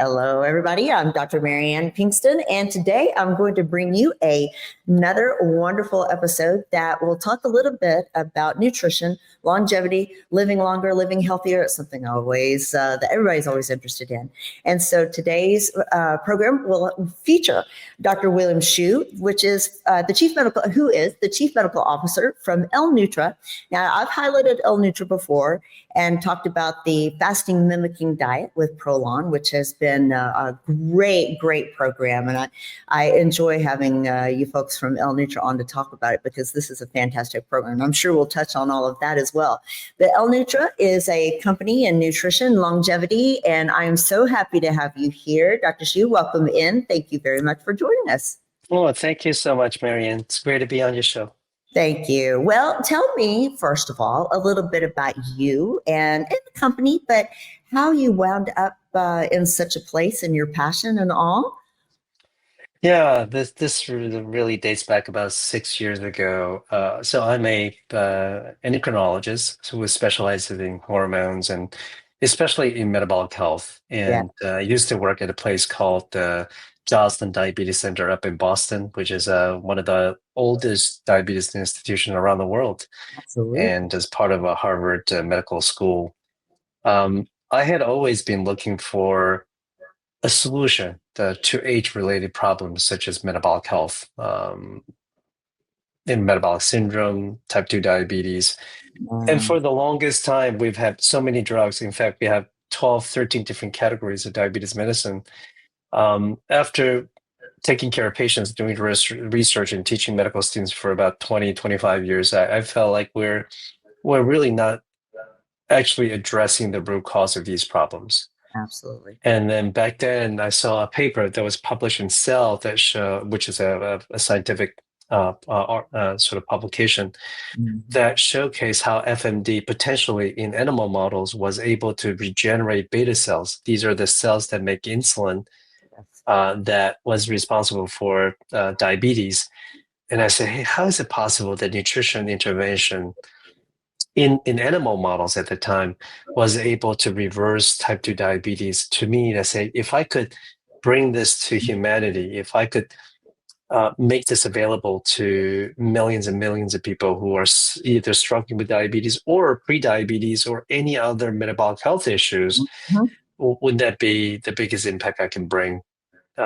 Hello, everybody. I'm Dr. Marianne Pinkston, and today I'm going to bring you another wonderful episode that will talk a little bit about nutrition, longevity, living longer, living healthier. It's something always that everybody's always interested in. And so today's program will feature Dr. William Hsu, who is the Chief Medical Officer from L-Nutra. Now, I've highlighted L-Nutra before and talked about the fasting mimicking diet with Prolon, which has been a great program. And I enjoy having you folks from L-Nutra on to talk about it because this is a fantastic program. I'm sure we'll touch on all of that as well. But L-Nutra is a company in nutrition, longevity, and I am so happy to have you here. Dr. Hsu, welcome in. Thank you very much for joining us. Well, thank you so much, Marianne. It's great to be on your show. Thank you. Well, tell me, first of all, a little bit about you and the company, but how you wound up in such a place and your passion and all. Yeah, this really dates back about 6 years ago. So I'm a endocrinologist who specializes in hormones and especially in metabolic health. And I used to work at a place called Joslin Diabetes Center up in Boston, which is one of the oldest diabetes institutions around the world. Absolutely. And as part of a Harvard medical school, I had always been looking for a solution to age-related problems such as metabolic health, in metabolic syndrome, type 2 diabetes. And for the longest time, we've had so many drugs. In fact, we have 12, 13 different categories of diabetes medicine. After taking care of patients, doing research and teaching medical students for about 20, 25 years, I felt like we're really not actually addressing the root cause of these problems. Absolutely. And then back then, I saw a paper that was published in Cell which is a scientific sort of publication that showcased how FMD potentially in animal models was able to regenerate beta cells. These are the cells that make insulin that was responsible for diabetes. And I said, hey, how is it possible that nutrition intervention in animal models at the time was able to reverse type 2 diabetes? To me, I say, if I could bring this to humanity, if I could make this available to millions and millions of people who are either struggling with diabetes or pre-diabetes or any other metabolic health issues, wouldn't that be the biggest impact I can bring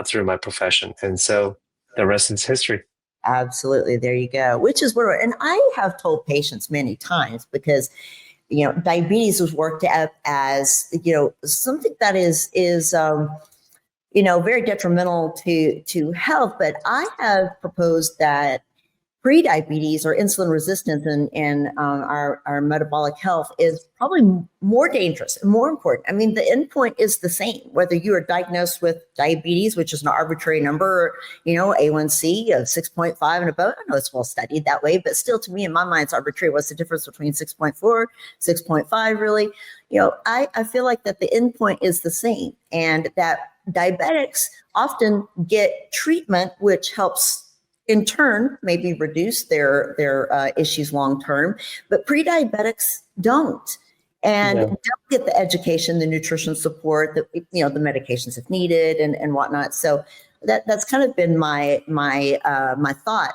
through my profession? And so the rest is history. Absolutely. There you go. Which is where, and I have told patients many times because, diabetes was worked up as, something that is very detrimental to health. But I have proposed that pre-diabetes or insulin resistance in our metabolic health is probably more dangerous and more important. I mean, the endpoint is the same, whether you are diagnosed with diabetes, which is an arbitrary number, A1C of 6.5 and above. I know it's well studied that way, but still to me, in my mind, it's arbitrary. What's the difference between 6.4, 6.5 really? I feel like that the endpoint is the same and that diabetics often get treatment, which helps in turn, maybe reduce their issues long term, but pre-diabetics don't, and don't get the education, the nutrition support, the medications if needed, and whatnot. So that's kind of been my thought,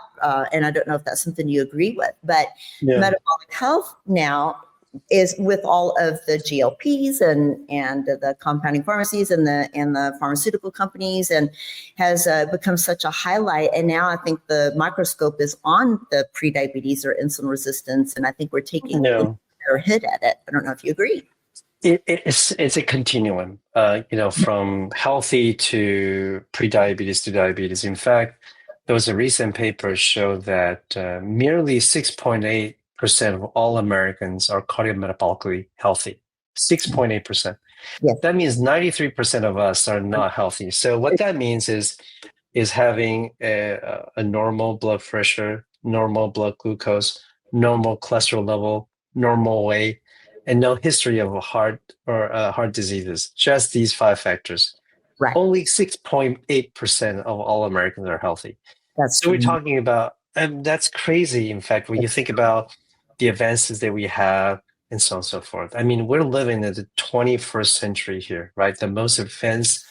and I don't know if that's something you agree with, but metabolic health now is with all of the GLPs and the compounding pharmacies and the pharmaceutical companies, and has become such a highlight. And now I think the microscope is on the pre-diabetes or insulin resistance, and I think we're taking a hit at it. I don't know if you agree. It's a continuum, from healthy to pre-diabetes to diabetes. In fact, there was a recent paper showed that merely 6.8% of all Americans are cardiometabolically healthy. 6.8%. Yes. That means 93% of us are not healthy. So what that means is having a normal blood pressure, normal blood glucose, normal cholesterol level, normal weight, and no history of heart diseases. Just these 5 factors. Right. Only 6.8% of all Americans are healthy. So we're talking about, and that's crazy. In fact, when you think about the advances that we have and so on and so forth. I mean, we're living in the 21st century here, right? The most advanced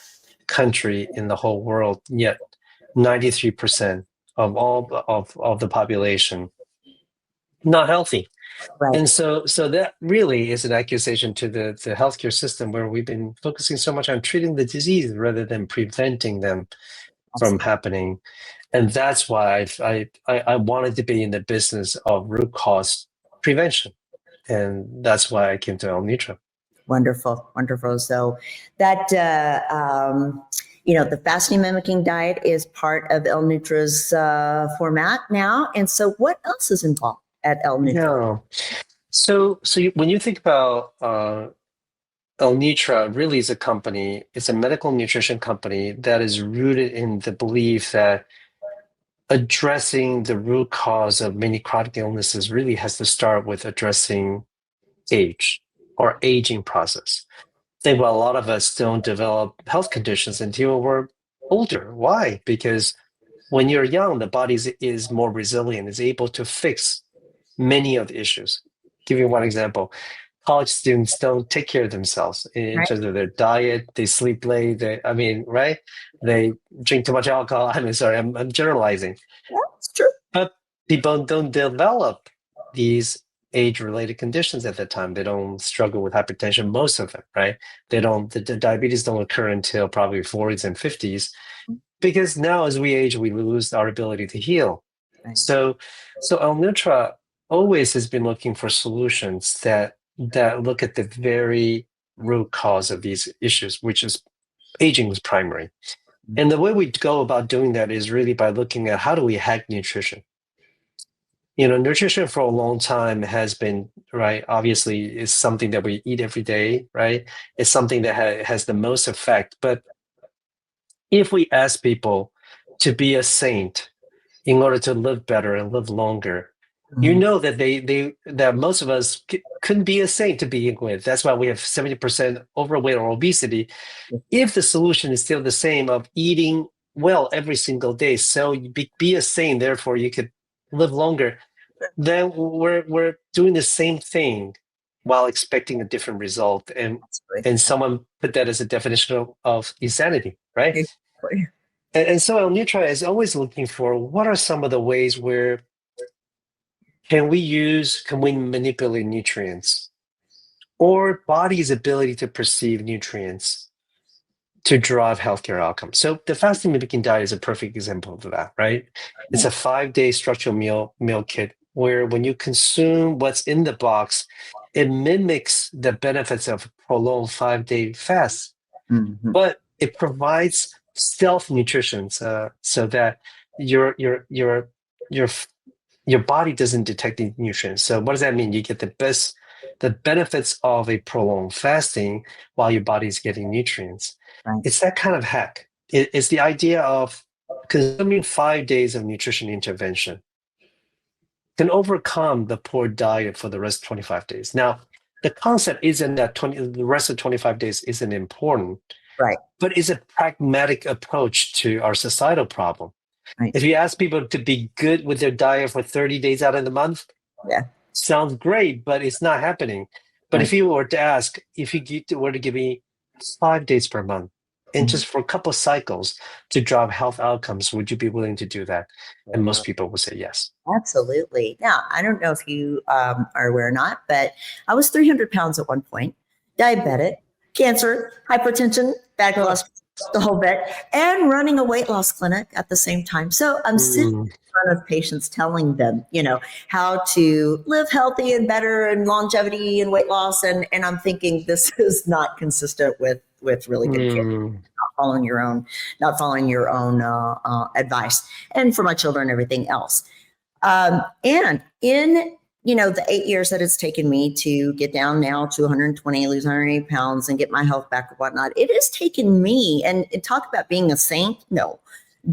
country in the whole world, yet 93% of all of the population not healthy. Right. And so that really is an accusation to the healthcare system, where we've been focusing so much on treating the disease rather than preventing them from happening. And that's why I wanted to be in the business of root cause prevention. And that's why I came to L-Nutra. Wonderful, wonderful. So that, the fasting mimicking diet is part of L-Nutra's format now. And so what else is involved at L-Nutra? Yeah. So when you think about L-Nutra, really is a company, it's a medical nutrition company that is rooted in the belief that addressing the root cause of many chronic illnesses really has to start with addressing age or aging process. I think a lot of us don't develop health conditions until we're older. Why? Because when you're young, the body is more resilient, is able to fix many of the issues. Give you one example. College students don't take care of themselves in terms of their diet. They sleep late. Right? They drink too much alcohol. I'm generalizing. Yeah, it's true. But people don't develop these age-related conditions at that time. They don't struggle with hypertension, most of them, right? The diabetes don't occur until probably 40s and 50s, because now as we age, we lose our ability to heal. Right. So L-Nutra always has been looking for solutions that look at the very root cause of these issues, which is aging is primary. And the way we go about doing that is really by looking at how do we hack nutrition. Nutrition for a long time has been, right, obviously is something that we eat every day, right? It's something that has the most effect. But if we ask people to be a saint in order to live better and live longer, that that most of us couldn't be a saint to begin with. That's why we have 70% overweight or obesity. If the solution is still the same of eating well every single day, so you be a saint, therefore you could live longer, then we're doing the same thing while expecting a different result. And someone put that as a definition of insanity, right? Exactly. And so L-Nutra is always looking for what are some of the ways where can we manipulate nutrients or body's ability to perceive nutrients to drive healthcare outcomes. So the fasting mimicking diet is a perfect example of that, right? It's a 5-day structural meal kit where when you consume what's in the box, it mimics the benefits of prolonged 5-day fast, but it provides stealth nutrition so that your body doesn't detect the nutrients. So what does that mean? You get the benefits of a prolonged fasting while your body is getting nutrients. Right. It's that kind of hack. It's the idea of consuming 5 days of nutrition intervention can overcome the poor diet for the rest of 25 days. Now, the concept isn't that the rest of 25 days isn't important, Right. but it's a pragmatic approach to our societal problem. Right. If you ask people to be good with their diet for 30 days out of the month, sounds great, but it's not happening. But if you were to ask, if you were to give me 5 days per month, and just for a couple of cycles to drive health outcomes, would you be willing to do that? And most people would say yes. Absolutely. Now, I don't know if you are aware or not, but I was 300 pounds at one point, diabetic, cancer, hypertension, bad cholesterol, the whole bit, and running a weight loss clinic at the same time. So I'm sitting in front of patients telling them, how to live healthy and better and longevity and weight loss. And I'm thinking this is not consistent with really good care. Not following your own advice, and for my children, everything else. And in the 8 years that it's taken me to get down now to 120, lose 180 pounds, and get my health back and whatnot, it has taken me. And talk about being a saint, no,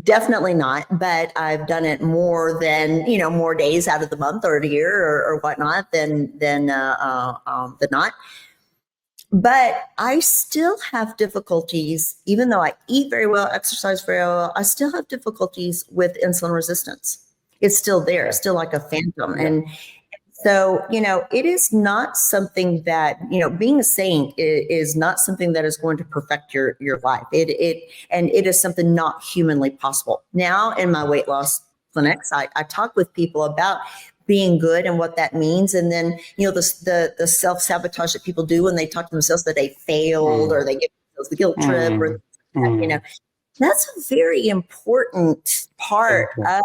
definitely not. But I've done it more than more days out of the month or a year or whatnot than not. But I still have difficulties, even though I eat very well, exercise very well, I still have difficulties with insulin resistance. It's still there, still like a phantom. And So, it is not something that, being a saint is not something that is going to perfect your life. And it is something not humanly possible. Now, in my weight loss clinics, I talk with people about being good and what that means. And then, the self-sabotage that people do when they talk to themselves that they failed or they give themselves the guilt trip or, that's a very important part of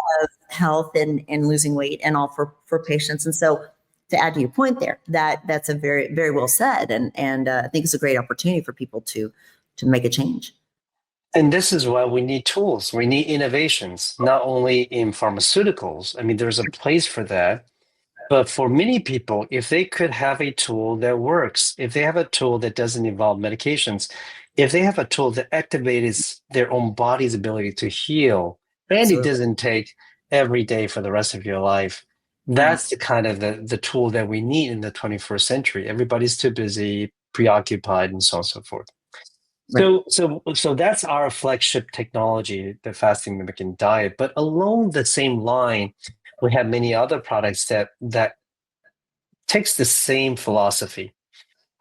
health and losing weight and all for patients. And so to add to your point there, that's a very, very well said. And I think it's a great opportunity for people to make a change. And this is why we need tools. We need innovations, not only in pharmaceuticals. I mean, there's a place for that. But for many people, if they could have a tool that works, if they have a tool that doesn't involve medications, if they have a tool that activates their own body's ability to heal, and it doesn't take every day for the rest of your life, that's the kind of the tool that we need in the 21st century. Everybody's too busy, preoccupied, and so on and so forth. So that's our flagship technology, the fasting mimicking diet. But along the same line, we have many other products that takes the same philosophy.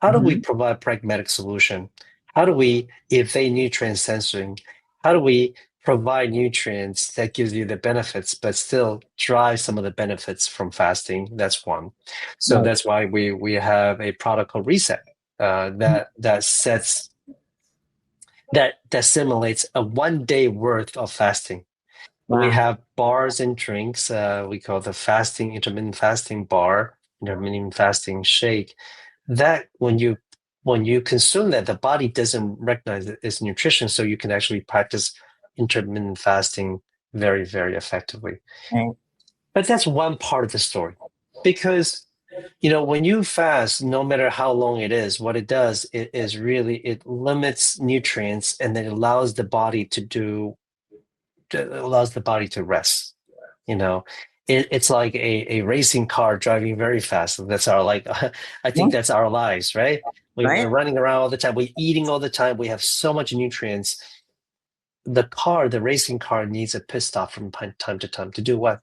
How do we provide pragmatic solution? How do we evade nutrient censoring? How do we provide nutrients that gives you the benefits, but still drive some of the benefits from fasting? That's one. So that's why we have a product called Reset that simulates a 1 day worth of fasting. We have bars and drinks. We call the intermittent fasting bar, intermittent fasting shake. That when you consume that, the body doesn't recognize it as nutrition, so you can actually practice intermittent fasting very, very effectively. But that's one part of the story, because when you fast, no matter how long it is, what it does is really it limits nutrients, and then allows the body to rest. It's like a racing car driving very fast. That's our I think that's our lives, right? We're running around all the time. We're eating all the time. We have so much nutrients. The racing car needs a pit stop from time to time to do what?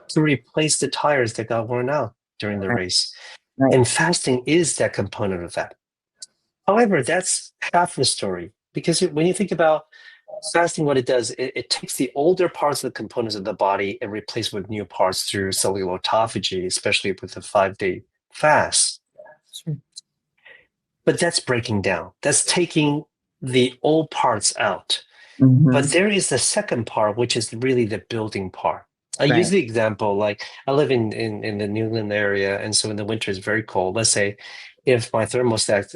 To replace the tires that got worn out during the race. And fasting is that component of that. However, that's half the story, because when you think about fasting, what it does, it takes the older parts of the components of the body and replaces with new parts through cellular autophagy, especially with the 5-day fast. Sure. But that's breaking down. That's taking the old parts out. But there is the second part, which is really the building part. I use the example, like I live in the New England area, and so in the winter it's very cold. Let's say if my thermostat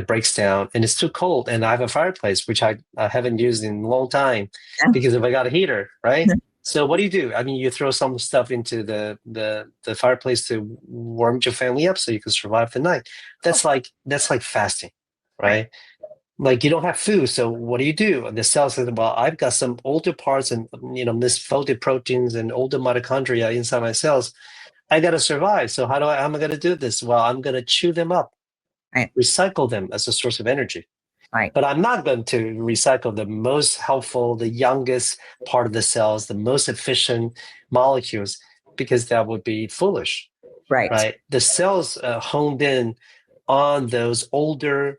breaks down and it's too cold, and I have a fireplace, which I haven't used in a long time, because if I got a heater, right? So what do? I mean, you throw some stuff into the fireplace to warm your family up so you can survive the night. That's like fasting, right? Like you don't have food, so what do? The cell says, well, I've got some older parts and misfolded proteins and older mitochondria inside my cells. I got to survive. So how am I going to do this? Well, I'm going to chew them up, recycle them as a source of energy. But I'm not going to recycle the most helpful, the youngest part of the cells, the most efficient molecules, because that would be foolish. Right? The cells honed in on those older,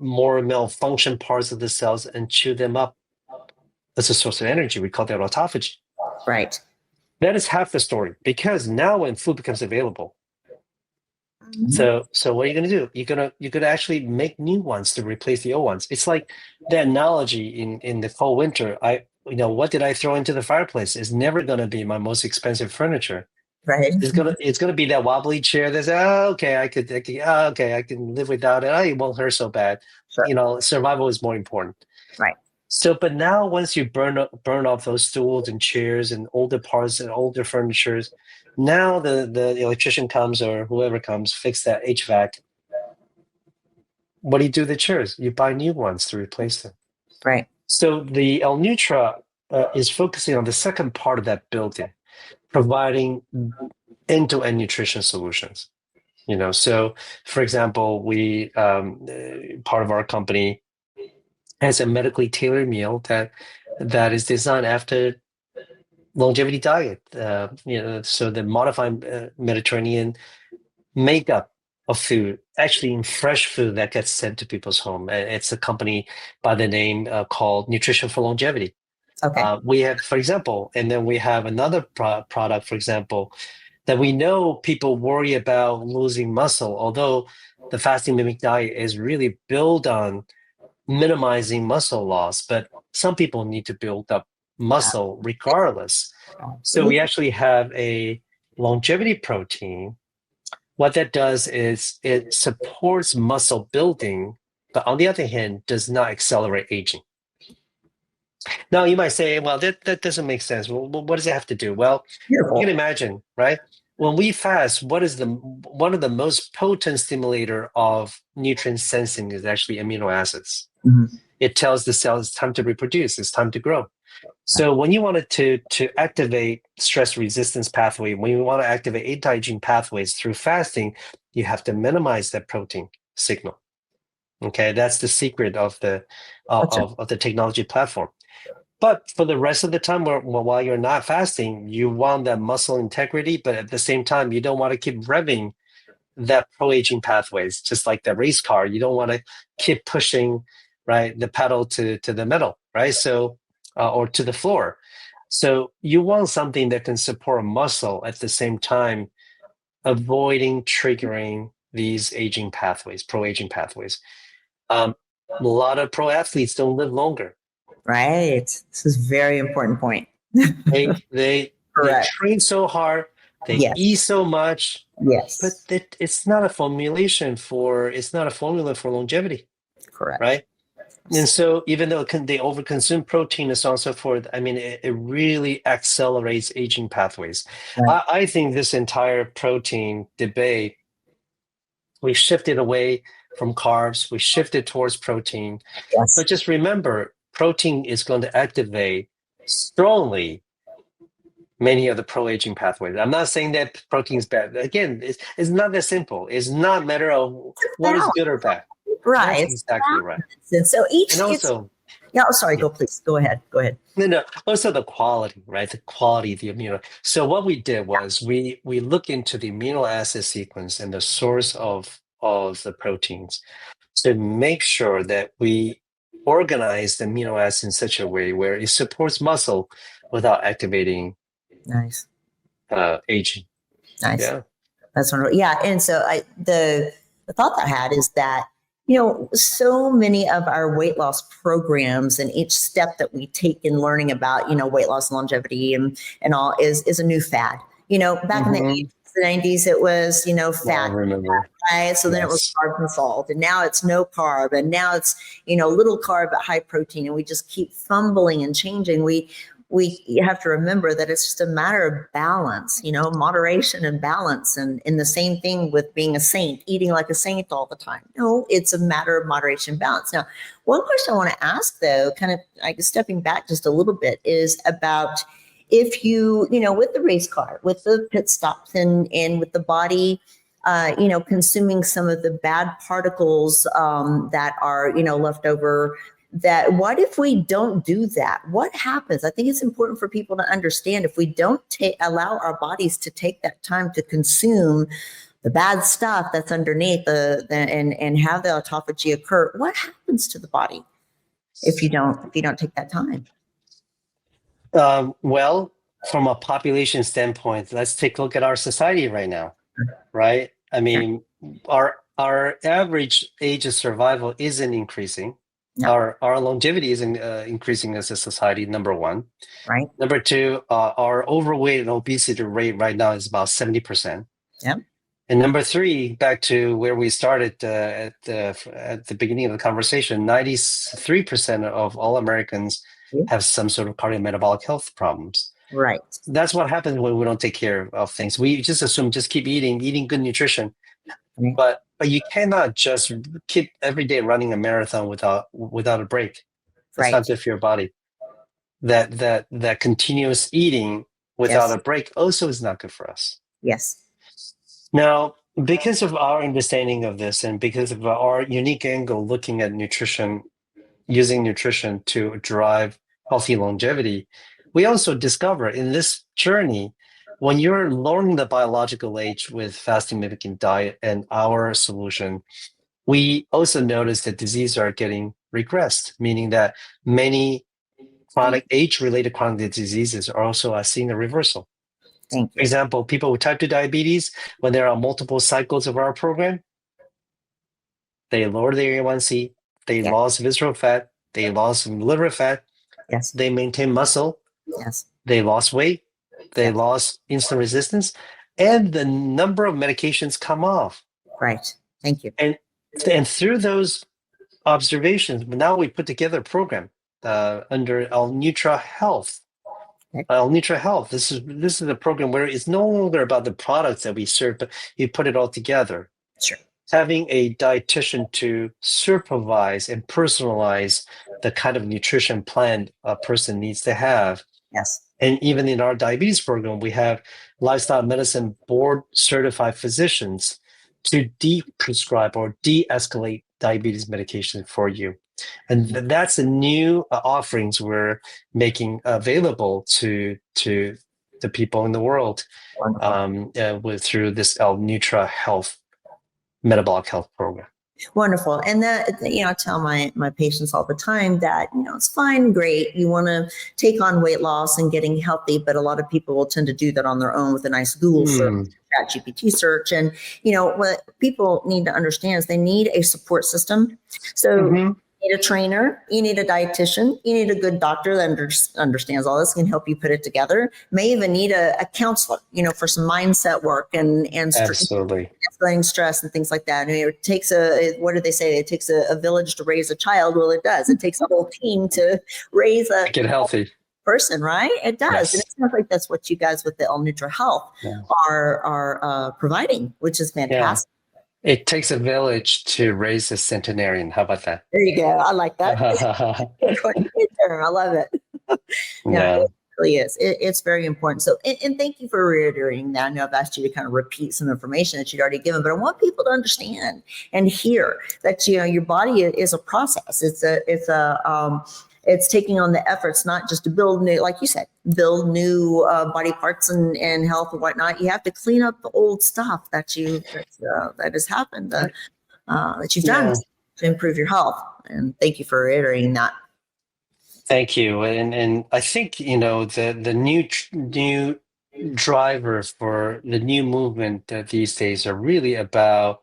more malfunction parts of the cells and chew them up as a source of energy. We call that autophagy. Right. That is half the story, because now when food becomes available, so what are you going to do? You're gonna actually make new ones to replace the old ones. It's like the analogy in the cold winter. What did I throw into the fireplace? Is never going to be my most expensive furniture. Right. It's gonna be that wobbly chair that's I can live without it. It won't hurt so bad. Sure. Survival is more important. Right. So, but now once you burn off those stools and chairs and older parts and older furnitures, now the electrician comes, or whoever comes, fix that HVAC. What do? The chairs? You buy new ones to replace them. Right. So the L-Nutra is focusing on the second part of that building, providing end-to-end nutrition solutions. So for example, we part of our company has a medically tailored meal that is designed after longevity diet. So the modified Mediterranean makeup of food, actually in fresh food that gets sent to people's home. It's a company by the name called Nutrition for Longevity. Okay. We have, for example, and then we have another product, for example, that we know people worry about losing muscle, although the fasting mimic diet is really built on minimizing muscle loss, but some people need to build up muscle regardless. So we Absolutely. actually have a longevity protein. What that does is it supports muscle building, but on the other hand, does not accelerate aging. Now, you might say, well, that doesn't make sense. Well, what does it have to do? Well, you can Beautiful. imagine, right? When we fast, what is one of the most potent stimulator of nutrient sensing is actually amino acids. Mhm. It tells the cell it's time to reproduce, it's time to grow. So when you wanted to activate stress resistance pathway, when you want to activate anti-aging pathways through fasting, you have to minimize that protein signal. Okay, that's the secret of the Gotcha. of the technology platform. But for the rest of the time, while you're not fasting, you want that muscle integrity, but at the same time, you don't want to keep revving that pro-aging pathways, just like the race car. You don't want to keep pushing, right, the pedal to the metal, right? So, or to the floor. So you want something that can support muscle at the same time, avoiding triggering these aging pathways, pro-aging pathways. A lot of pro athletes don't live longer. Right. This is a very important point. They Correct. train so hard, they Yes. eat so much, but Yes. it's not a it's not a formula for longevity, Correct. right? And so even though they overconsume protein and so on and so forth, I mean, it really accelerates aging pathways. Right. I think this entire protein debate, we shifted away from carbs, we shifted towards protein. Yes. But just remember, protein is going to activate strongly many of the pro-aging pathways. I'm not saying that protein is bad. Again, it's not that simple. It's not a matter of what is Balance. good or bad. Right. That's It's exactly right. balance. And so And it's also, yeah. Oh, sorry. yeah, Go please. Go ahead. Go ahead. no, also the quality, right? The quality of the amino. So what we did was we look into the amino acid sequence and the source of the proteins to make sure that we organize the amino acids in such a way where it supports muscle without activating Nice. aging. Nice. Yeah. That's wonderful. Yeah. And so the thought that I had is that, you know, so many of our weight loss programs and each step that we take in learning about, you know, weight loss, longevity and all is a new fad. You know, back in the 80s, Mm-hmm. the 90s, it was, you know, Well, I fat, remember. right? So then it was Yes. carbs and salt, and now it's no carb, and now it's, you know, little carb but high protein, and we just keep fumbling and changing. We have to remember that it's just a matter of balance, you know, moderation and balance, and the same thing with being a saint, eating like a saint all the time. No, it's a matter of moderation and balance. Now, one question I want to ask, though, kind of like stepping back just a little bit, is about if you know, with the race car, with the pit stops, and with the body you know, consuming some of the bad particles that are, you know, left over. That what if we don't do that? What happens? I think it's important for people to understand if we don't allow our bodies to take that time to consume the bad stuff that's underneath and have the autophagy occur. What happens to the body if you don't take that time? Well, from a population standpoint, let's take a look at our society right now, right? I Sure. mean, our average age of survival isn't increasing. Yeah. Our longevity isn't increasing as a society, number one. Right. Number two, our overweight and obesity rate right now is about 70%. Yeah. And number three, back to where we started at the beginning of the conversation, 93% of all Americans have some sort of cardiometabolic health problems. Right. That's what happens when we don't take care of things. We just assume just keep eating good nutrition, Right. but you cannot just keep every day running a marathon without a break. That's Right. not good for your body. That continuous eating without Yes. a break also is not good for us. Yes. Now, because of our understanding of this and because of our unique angle looking at nutrition, using nutrition to drive healthy longevity, we also discover in this journey, when you're lowering the biological age with fasting mimicking diet and our solution, we also notice that diseases are getting regressed, meaning that many chronic age-related chronic diseases are also seeing a reversal. Thank For you. example, people with type 2 diabetes, when there are multiple cycles of our program, they lower their A1C, they Yeah. lost visceral fat, they lost liver fat, Yes. they maintain muscle, Yes. they lost weight, they Yes. lost insulin resistance, and the number of medications come off. Right. Thank you. And through those observations, now we put together a program under L-Nutra Health. Okay. L-Nutra Health. This is a program where it's no longer about the products that we serve, but you put it all together. Sure. Having a dietitian to supervise and personalize the kind of nutrition plan a person needs to have. Yes. And even in our diabetes program, we have lifestyle medicine board certified physicians to de-prescribe or de-escalate diabetes medication for you. And that's the new offerings we're making available to the people in the world through this L-Nutra Health Metabolic Health Program. Wonderful. And that, I tell my patients all the time that, it's fine, great. You want to take on weight loss and getting healthy, but a lot of people will tend to do that on their own with a nice Google search, ChatGPT search. And, what people need to understand is they need a support system. So you need a trainer, you need a dietitian, you need a good doctor that understands all this, can help you put it together. May even need a counselor, for some mindset work and Absolutely. escalating stress and things like that. I mean, it takes what do they say? It takes a village to raise a child. Well, it does. It takes a whole team to raise a Get healthy person, right? It does. Yes. And it sounds like that's what you guys with the L-Nutra Health are providing, which is fantastic. Yeah. It takes a village to raise a centenarian. How about that? There you go. I like that. I love it. Yeah. It really is. It's very important. So, and thank you for reiterating that. I know I've asked you to kind of repeat some information that you'd already given, but I want people to understand and hear that, your body is a process. It's taking on the efforts, not just to build new, like you said, build new body parts and health and whatnot. You have to clean up the old stuff that has happened, that you've done to improve your health. And thank you for reiterating that. Thank you. And I think, the new driver for the new movement these days are really about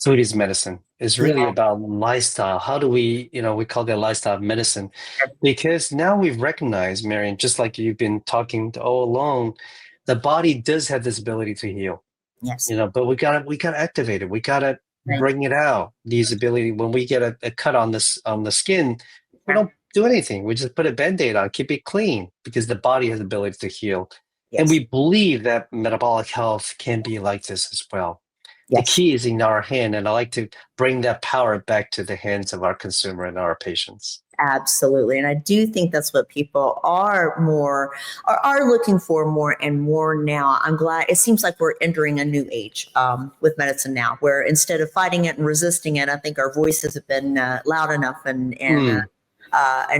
food is medicine. It's really about lifestyle. How do we call that lifestyle medicine? Because now we've recognized, Marianne, just like you've been talking all along, the body does have this ability to heal. Yes. But we gotta activate it. We gotta bring it out. These ability when we get a cut on the skin, we don't do anything. We just put a Band-Aid on, keep it clean, because the body has the ability to heal. Yes. And we believe that metabolic health can be like this as well. Yes. The key is in our hand, and I like to bring that power back to the hands of our consumer and our patients. Absolutely. And I do think that's what people are looking for more and more now. I'm glad it seems like we're entering a new age with medicine now, where instead of fighting it and resisting it, I think our voices have been loud enough and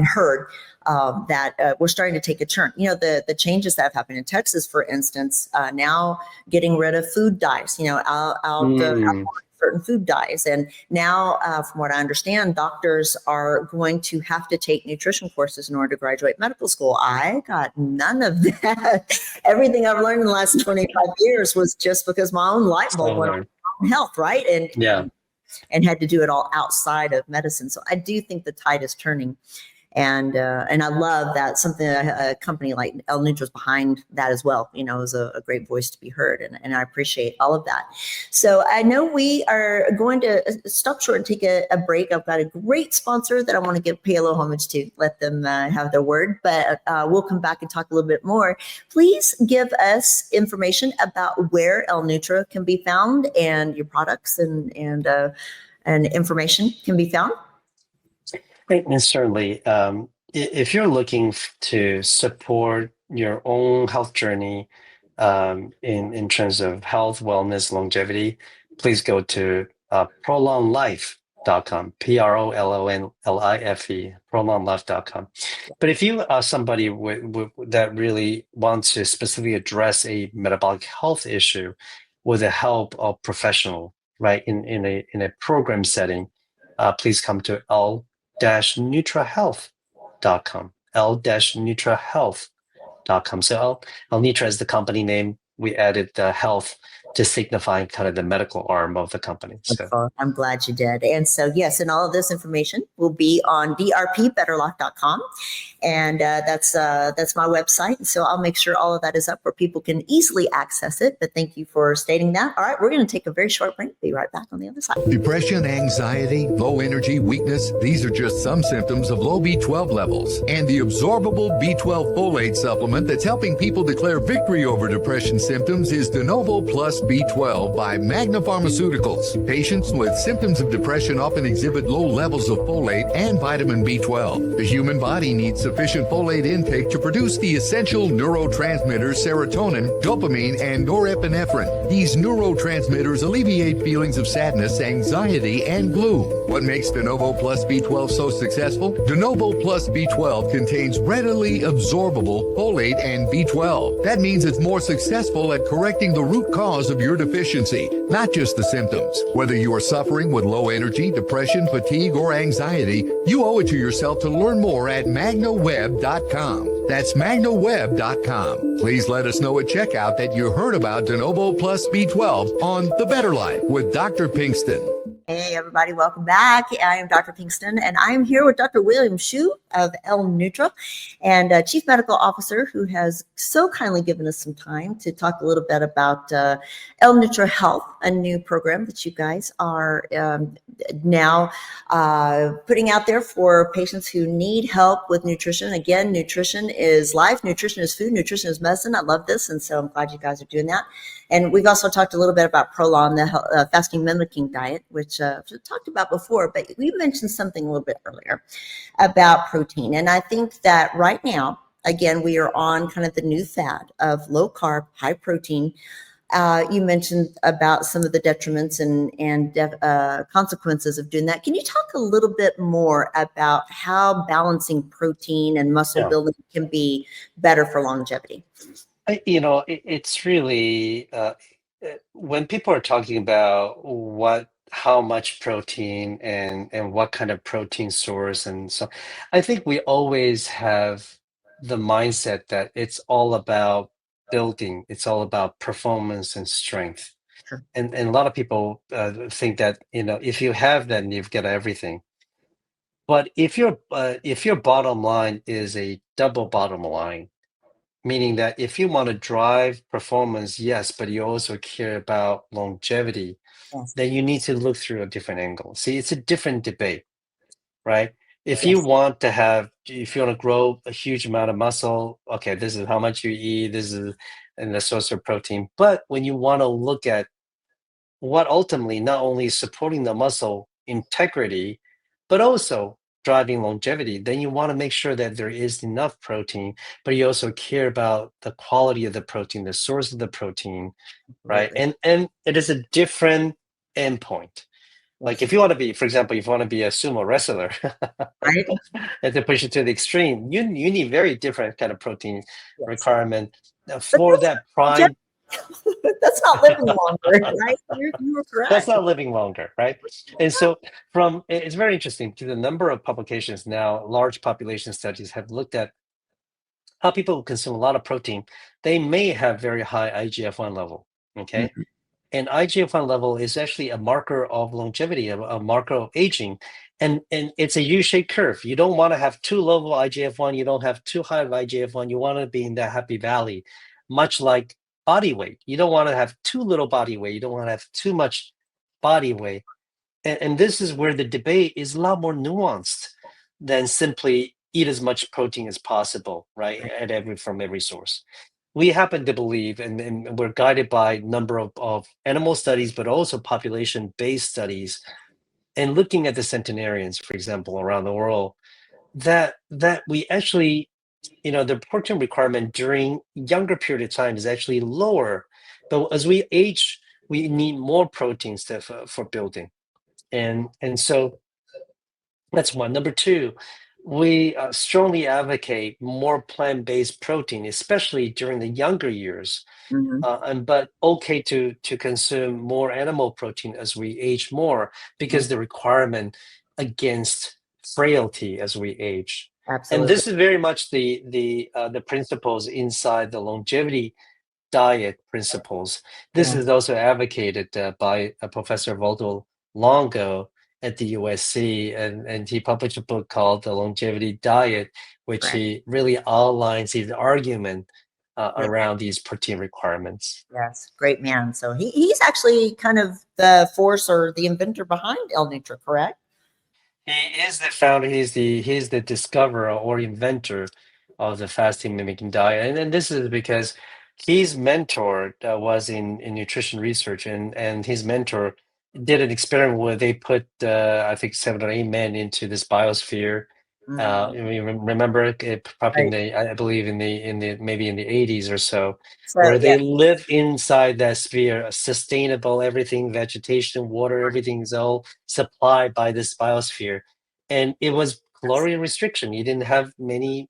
heard that we're starting to take a turn. The changes that have happened in Texas, for instance, now getting rid of food dyes, certain food dyes. And now, from what I understand, doctors are going to have to take nutrition courses in order to graduate medical school. I got none of that. Everything I've learned in the last 25 years was just because my own light bulb went on health, right? And had to do it all outside of medicine. So I do think the tide is turning. And I love that a company like L-Nutra is behind that as well. Is a great voice to be heard, and I appreciate all of that. So I know we are going to stop short and take a break. I've got a great sponsor that I want to pay a little homage to, let them have their word, but we'll come back and talk a little bit more. Please give us information about where L-Nutra can be found and your products and information can be found. And certainly, if you're looking to support your own health journey in terms of health, wellness, longevity, please go to prolonlife.com, PROLONLIFE, prolonlife.com. But if you are somebody that really wants to specifically address a metabolic health issue with the help of professional, right, in a program setting, please come to L-Nutra Health.com, L-Nutra Health.com. So L-Nutra is the company name. We added the health to signify kind of the medical arm of the company. So I'm glad you did. And so, yes, and all of this information will be on drpbetterlife.com. And that's my website. So I'll make sure all of that is up where people can easily access it. But thank you for stating that. All right, we're going to take a very short break. Be right back on the other side. Depression, anxiety, low energy, weakness, these are just some symptoms of low B12 levels. And the absorbable B12 folate supplement that's helping people declare victory over depression symptoms is De Novo Plus B12 by Magna Pharmaceuticals. Patients with symptoms of depression often exhibit low levels of folate and vitamin B12. The human body needs sufficient folate intake to produce the essential neurotransmitters serotonin, dopamine, and norepinephrine. These neurotransmitters alleviate feelings of sadness, anxiety, and gloom. What makes De Novo Plus B12 so successful? De Novo Plus B12 contains readily absorbable folate and B12. That means it's more successful at correcting the root cause of your deficiency, not just the symptoms. Whether you are suffering with low energy, depression, fatigue, or anxiety, you owe it to yourself to learn more at magnaweb.com. That's magnaweb.com. Please let us know at checkout that you heard about De Novo Plus B12 on The Better Life with Dr. Pinkston. Hey, everybody, welcome back. I am Dr. Pinkston, and I'm here with Dr. William Hsu of L-Nutra, and Chief Medical Officer, who has so kindly given us some time to talk a little bit about L-Nutra Health, a new program that you guys are now putting out there for patients who need help with nutrition. Again, nutrition is life, nutrition is food, nutrition is medicine. I love this, and so I'm glad you guys are doing that. And we've also talked a little bit about Prolon, the fasting mimicking diet, which we talked about before, but we mentioned something a little bit earlier about protein. And I think that right now, again, we are on kind of the new fad of low carb, high protein. You mentioned about some of the detriments and consequences of doing that. Can you talk a little bit more about how balancing protein and muscle building can be better for longevity? It's really when people are talking about how much protein and what kind of protein source, and so I think we always have the mindset that it's all about building, it's all about performance and strength. Sure. And a lot of people think that if you have that, you've got everything. But if your bottom line is a double bottom line, meaning that if you want to drive performance, yes, but you also care about longevity, Yes. then you need to look through a different angle. See, it's a different debate, right? If Yes. you want to grow a huge amount of muscle, okay, this is how much you eat, this is and the source of protein. But when you want to look at what ultimately not only is supporting the muscle integrity, but also driving longevity, then you want to make sure that there is enough protein, but you also care about the quality of the protein, the source of the protein, right? And it is a different endpoint. Like if you want to be, for example, if you want to be a sumo wrestler, Right? and to push it to the extreme, you need very different kind of protein Yes. requirement for that prime. That's not living longer, right? You were correct. That's not living longer, right? And so it's very interesting to the number of publications now, large population studies have looked at how people who consume a lot of protein, they may have very high IGF-1 level, okay? Mhm. And IGF-1 level is actually a marker of longevity, a marker of aging. And it's a U-shaped curve. You don't want to have too low of IGF-1. You don't have too high of IGF-1. You want to be in that happy valley, much like body weight. You don't want to have too little body weight. You don't want to have too much body weight. And this is where the debate is a lot more nuanced than simply eat as much protein as possible, right? From every source. We happen to believe, and we're guided by a number of animal studies, but also population-based studies, and looking at the centenarians, for example, around the world, that we actually, the protein requirement during younger period of time is actually lower, but as we age, we need more proteins for building. And so that's one. Number two, we strongly advocate more plant-based protein, especially during the younger years. Mhm. But okay to consume more animal protein as we age more, because Mhm. the requirement against frailty as we age. And Absolutely. this is very much the principles inside the longevity diet principles. This Yeah. is also advocated by Professor Vogel Longo at the USC, and he published a book called The Longevity Diet, which Correct. he really outlines his argument Great. around these protein requirements. Yes, great man. So he's actually kind of the force or the inventor behind L-Nutra, correct? He is the founder, he's the discoverer or inventor of the fasting mimicking diet. And then this is because his mentor was in nutrition research, and his mentor did an experiment where they put I think 7 or 8 men into this biosphere. Mhm. Remember it, probably in Right. the, I believe in the maybe in the 80s or so, So where yeah, they live inside that sphere, sustainable, everything, vegetation, water, everything's all supplied by this biosphere. And it was caloric restriction. You didn't have many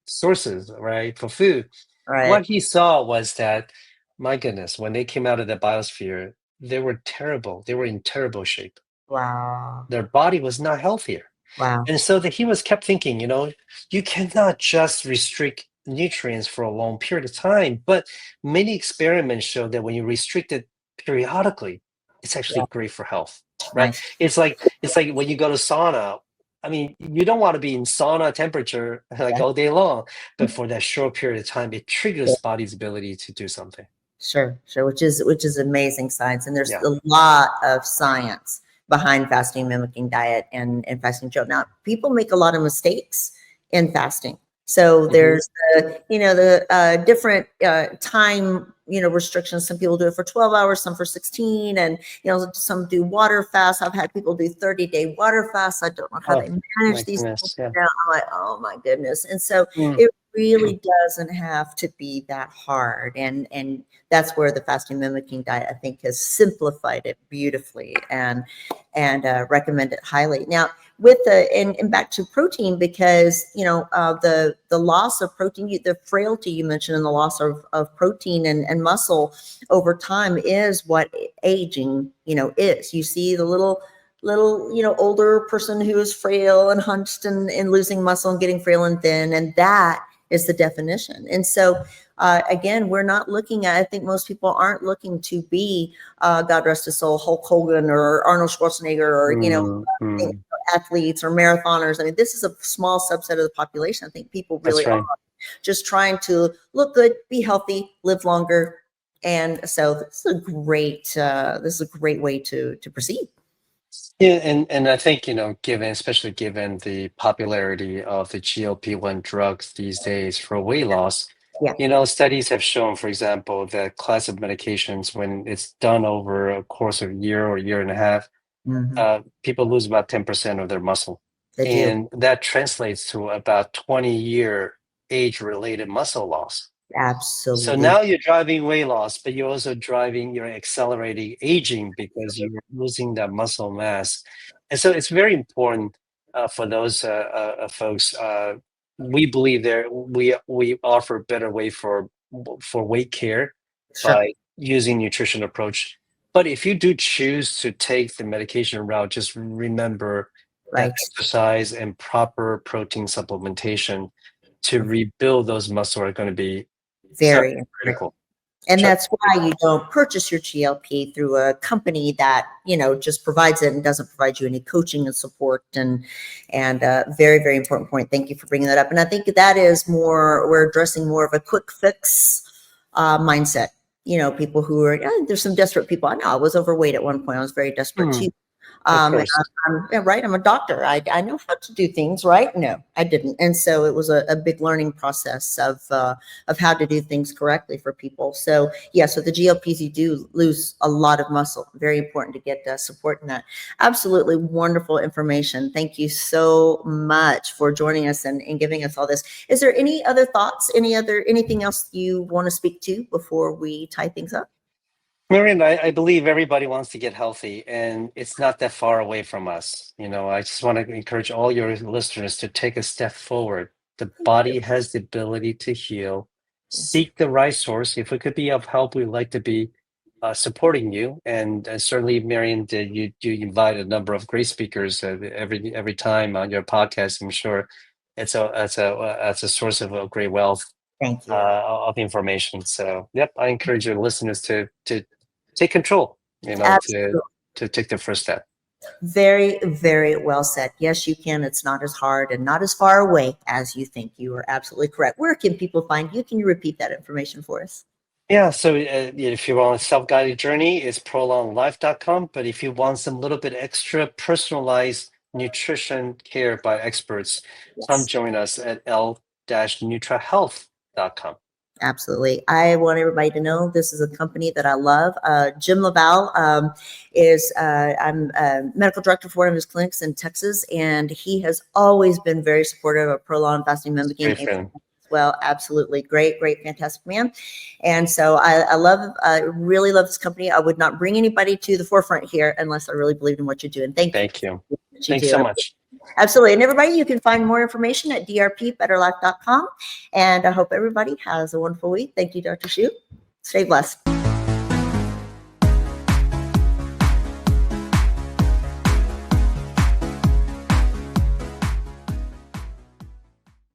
sources, right, for food. right. What he saw was that, my goodness, when they came out of the biosphere, they were terrible. They were in terrible shape. Wow. Their body was not healthier. Wow. And so that he was kept thinking, you cannot just restrict nutrients for a long period of time. But many experiments show that when you restrict it periodically, it's Yeah. actually great for health, right? Nice. It's like when you go to sauna. I mean, you don't want to be in sauna temperature like Yeah. all day long, but for that short period of time, it triggers body's ability to do something. Sure, sure, which is amazing science, and there's Yeah. a lot of science behind fasting mimicking diet and fasting Joe. Now, people make a lot of mistakes in fasting. So Mhm. there's the different time restrictions. Some people do it for 12 hours, some for 16, and some do water fast. I've had people do 30-day water fasts. I don't know how Oh, they my manage these things goodness. Yeah. now. I'm like, oh my goodness. And so Mm. it really doesn't have to be that hard. And that's where the fasting mimicking diet, I think, has simplified it beautifully and recommend it highly. Now, with and back to protein, because the loss of protein, the frailty you mentioned, and the loss of protein and muscle over time is what aging is. You see the little older person who is frail and hunched and losing muscle and getting frail and thin, and that is the definition. And so again, we're not looking at, I think most people aren't looking to be God rest his soul, Hulk Hogan or Arnold Schwarzenegger or Mm. athletes or marathoners. I mean, this is a small subset of the population. I think people That's really are right. just trying to look good, be healthy, live longer. And so this is a great way to proceed. Yeah, and I think, especially given the popularity of the GLP-1 drugs these days for weight loss, Yeah. studies have shown, for example, that class of medications, when it's done over a course of a year or a year and a half, Mhm. people lose about 10% of their muscle. They do. And that translates to about 20-year age-related muscle loss. So Absolutely. now you're driving weight loss, but you're accelerating aging because you're losing that muscle mass. And so it's very important for those folks. We believe we offer a better way for weight care Sure. by using nutrition approach. But if you do choose to take the medication route, just remember that Right. exercise and proper protein supplementation to rebuild those muscle are going to be so Very important. critical. And Sure. that's why you don't purchase your GLP through a company that, just provides it and doesn't provide you any coaching and support. And very, very important point. Thank you for bringing that up. And I think that is we're addressing more of a quick fix mindset. People who are, there's some desperate people. I know I was overweight at one point. I was very desperate too. Of And course. right. I'm a doctor. I know how to do things, right? No, I didn't. And so it was a big learning process of how to do things correctly for people. So yeah, so the GLPs, you do lose a lot of muscle. Very important to get support in that. Absolutely wonderful information. Thank you so much for joining us and giving us all this. Is there any other thoughts? Anything else you want to speak to before we tie things up? Marianne, I believe everybody wants to get healthy, and it's not that far away from us. I just want to encourage all your listeners to take a step forward. The body has the ability to heal. Seek the right source. If we could be of help, we'd like to be supporting you. And certainly, Marianne, you invite a number of great speakers every time on your podcast. I'm sure it's a source of a great wealth Thank you. of information. So, yep, I encourage your listeners to take control. Absolutely. To take the first step. Very, very well said. Yes, you can. It's not as hard and not as far away as you think. You are absolutely correct. Where can people find you? Can you repeat that information for us? Yeah, so if you want a self-guided journey, it's prolonglife.com. But if you want some little bit extra personalized nutrition care by experts, come join us at L-Nutra Health.com. Absolutely. I want everybody to know this is a company that I love. Jim Laval I'm a medical director for one of his clinics in Texas, and he has always been very supportive of prolonged fasting mimicking. Well, absolutely. Great, fantastic man. And so I really love this company. I would not bring anybody to the forefront here unless I really believed in what you're doing. Thank you. Thanks so much. Absolutely. And everybody, you can find more information at drpbetterlife.com. And I hope everybody has a wonderful week. Thank you, Dr. Shu. Stay blessed.